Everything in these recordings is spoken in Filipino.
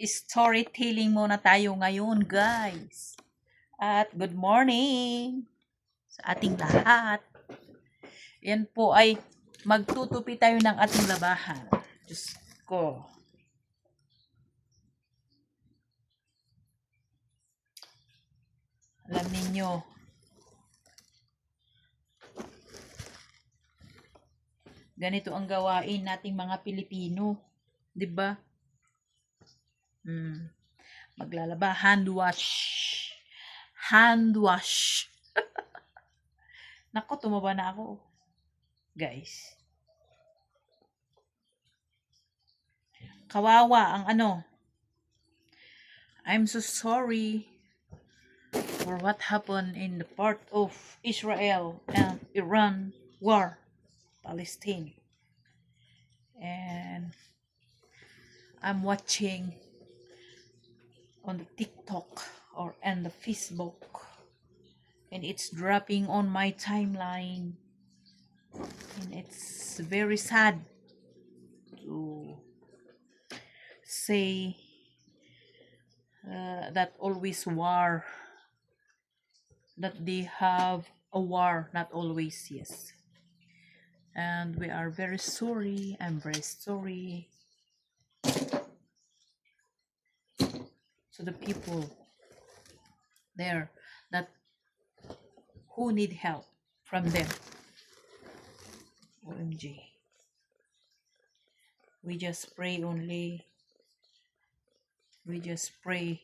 storytelling muna tayo ngayon, guys. At good morning sa ating lahat. Yan po ay magtutupi tayo ng ating labahan. Diyos ko. Alam ninyo, ganito ang gawain nating mga Pilipino. 'Di ba? Maglalaba, hand wash. Hand wash. Nako, tumaba na ako. Guys. Kawawa ang ano. I'm so sorry for what happened in the part of Israel and Iran war, Palestine. And I'm watching on the TikTok or and the Facebook, and it's dropping on my timeline, and it's very sad to say that always war, that they have a war, not always, yes. And we are very sorry. I'm very sorry to the people there that who need help from them. OMG. We just pray only. We just pray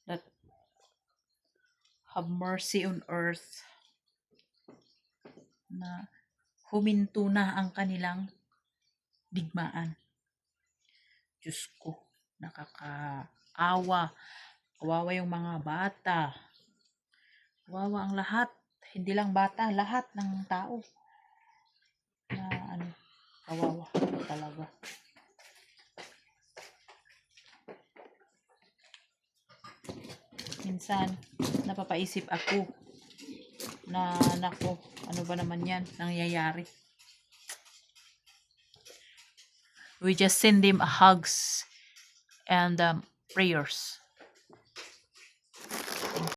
that have mercy on earth, na huminto na ang kanilang digmaan. Diyos ko, nakakaawa. Kawawa yung mga bata. Kawawa ang lahat. Hindi lang bata, lahat ng tao. Na kawawa talaga. Minsan, napapaisip ako na nako, ano ba naman yan nangyayari. We just send them a hugs and prayers.